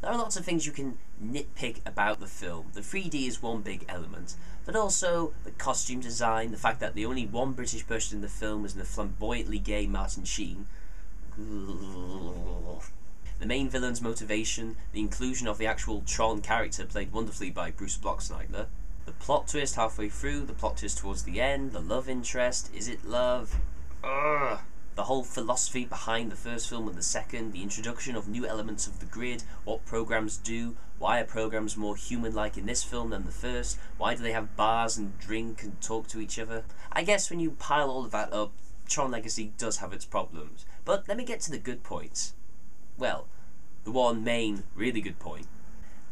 There are lots of things you can nitpick about the film. The 3D is one big element, but also the costume design, the fact that the only one British person in the film is the flamboyantly gay Martin Sheen. The main villain's motivation, the inclusion of the actual Tron character played wonderfully by Bruce Blocksnyder, the plot twist halfway through, the plot twist towards the end, the love interest, is it love? Ugh. The whole philosophy behind the first film and the second, the introduction of new elements of the grid, what programs do, why are programs more human-like in this film than the first, why do they have bars and drink and talk to each other? I guess when you pile all of that up, Tron Legacy does have its problems. But let me get to the good points. Well, the one main, really good point.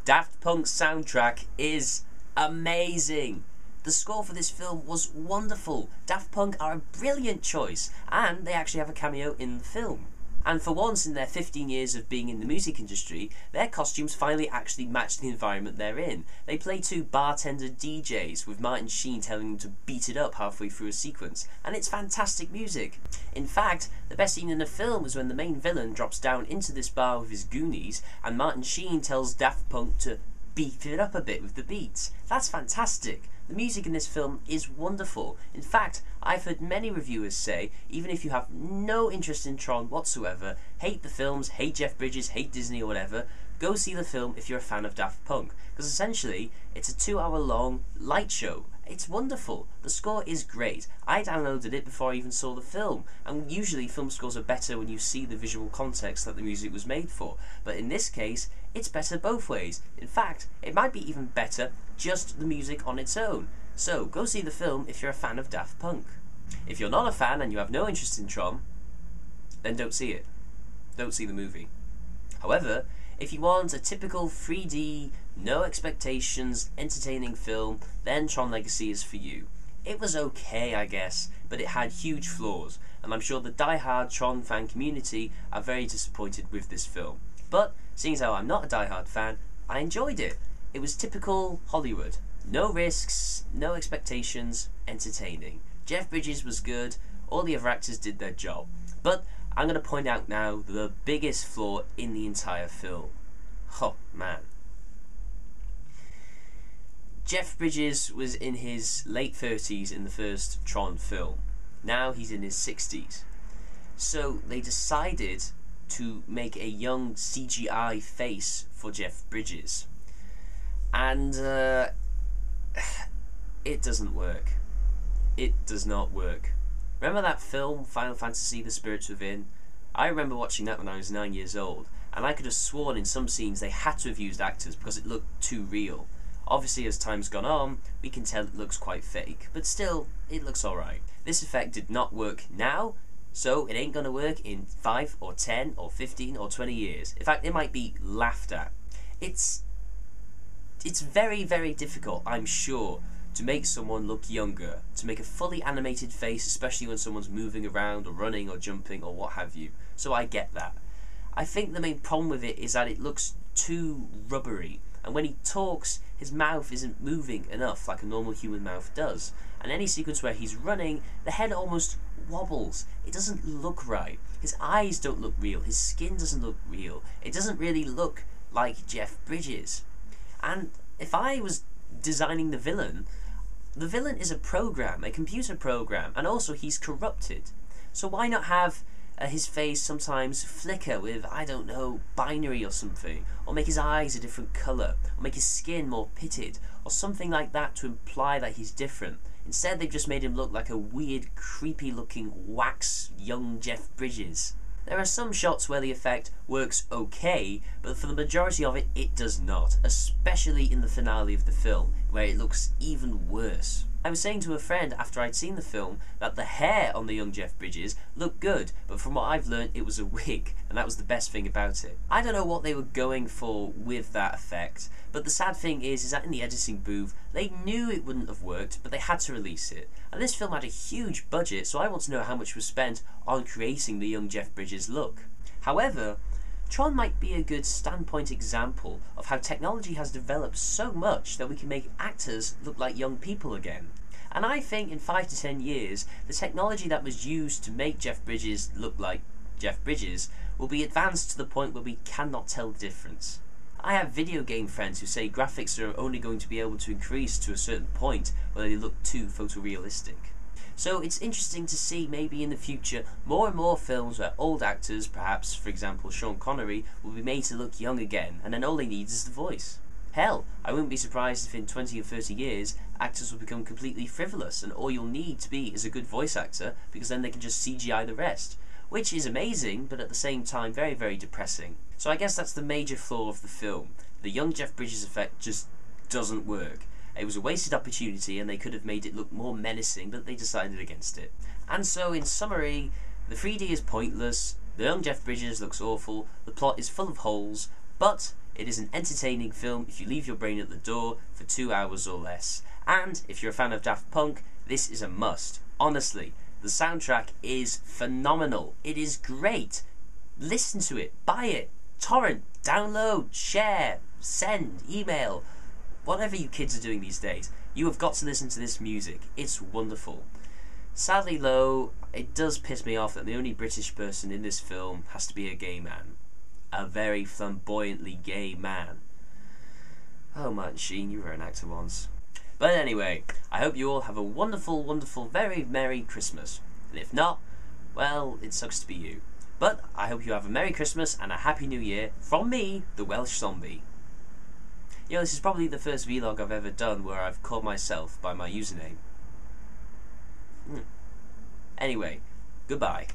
Daft Punk's soundtrack is amazing! The score for this film was wonderful. Daft Punk are a brilliant choice, and they actually have a cameo in the film. And for once in their 15 years of being in the music industry, their costumes finally actually match the environment they're in. They play two bartender DJs with Martin Sheen telling them to beat it up halfway through a sequence, and it's fantastic music. In fact, the best scene in the film is when the main villain drops down into this bar with his goonies, and Martin Sheen tells Daft Punk to beef it up a bit with the beats. That's fantastic. The music in this film is wonderful. In fact, I've heard many reviewers say, even if you have no interest in Tron whatsoever, hate the films, hate Jeff Bridges, hate Disney or whatever, go see the film if you're a fan of Daft Punk. Because essentially, it's a 2-hour long light show. It's wonderful. The score is great. I downloaded it before I even saw the film, and usually film scores are better when you see the visual context that the music was made for. But in this case, it's better both ways. In fact, it might be even better just the music on its own. So, go see the film if you're a fan of Daft Punk. If you're not a fan and you have no interest in Tron, then don't see it. Don't see the movie. However, if you want a typical 3D, no expectations, entertaining film, then Tron Legacy is for you. It was okay, I guess, but it had huge flaws, and I'm sure the die-hard Tron fan community are very disappointed with this film. But, seeing as how I'm not a die-hard fan, I enjoyed it. It was typical Hollywood. No risks, no expectations, entertaining. Jeff Bridges was good, all the other actors did their job. But I'm going to point out now the biggest flaw in the entire film. Oh, man. Jeff Bridges was in his late 30s in the first Tron film. Now he's in his 60s. So they decided to make a young CGI face for Jeff Bridges. And it doesn't work. It does not work. Remember that film, Final Fantasy: The Spirits Within? I remember watching that when I was 9 years old, and I could have sworn in some scenes they had to have used actors because it looked too real. Obviously, as time's gone on, we can tell it looks quite fake, but still, it looks alright. This effect did not work now, so it ain't gonna work in 5 or 10 or 15 or 20 years. In fact, it might be laughed at. It's very, very difficult, I'm sure, to make someone look younger, to make a fully animated face, especially when someone's moving around or running or jumping or what have you. So I get that. I think the main problem with it is that it looks too rubbery, and when he talks, his mouth isn't moving enough like a normal human mouth does. And any sequence where he's running, the head almost wobbles. It doesn't look right. His eyes don't look real. His skin doesn't look real. It doesn't really look like Jeff Bridges. And if I was designing the villain is a program, a computer program, and also he's corrupted. So why not have his face sometimes flicker with, I don't know, binary or something, or make his eyes a different colour, or make his skin more pitted, or something like that to imply that he's different. Instead, they've just made him look like a weird, creepy-looking wax young Jeff Bridges. There are some shots where the effect works okay, but for the majority of it, it does not, especially in the finale of the film, where it looks even worse. I was saying to a friend after I'd seen the film that the hair on the young Jeff Bridges looked good, but from what I've learned, it was a wig, and that was the best thing about it. I don't know what they were going for with that effect, but the sad thing is that in the editing booth, they knew it wouldn't have worked, but they had to release it. And this film had a huge budget, so I want to know how much was spent on creating the young Jeff Bridges look. However, Tron might be a good standpoint example of how technology has developed so much that we can make actors look like young people again. And I think in 5 to 10 years, the technology that was used to make Jeff Bridges look like Jeff Bridges will be advanced to the point where we cannot tell the difference. I have video game friends who say graphics are only going to be able to increase to a certain point where they look too photorealistic. So it's interesting to see maybe in the future more and more films where old actors, perhaps for example Sean Connery, will be made to look young again, and then all they need is the voice. Hell, I wouldn't be surprised if in 20 or 30 years actors will become completely frivolous and all you'll need to be is a good voice actor, because then they can just CGI the rest. Which is amazing, but at the same time very, very depressing. So I guess that's the major flaw of the film. The young Jeff Bridges effect just doesn't work. It was a wasted opportunity and they could have made it look more menacing, but they decided against it. And so in summary, the 3D is pointless, the young Jeff Bridges looks awful, the plot is full of holes, but it is an entertaining film if you leave your brain at the door for 2 hours or less. And if you're a fan of Daft Punk, this is a must. Honestly, the soundtrack is phenomenal. It is great. Listen to it, buy it, torrent, download, share, send, email, whatever you kids are doing these days. You have got to listen to this music. It's wonderful. Sadly though, it does piss me off that the only British person in this film has to be a gay man. A very flamboyantly gay man. Oh Martin Sheen, you were an actor once. But anyway, I hope you all have a wonderful, wonderful, very Merry Christmas. And if not, well, it sucks to be you. But I hope you have a Merry Christmas and a Happy New Year from me, the Welsh Zombie. You know, this is probably the first vlog I've ever done where I've called myself by my username. Anyway, goodbye.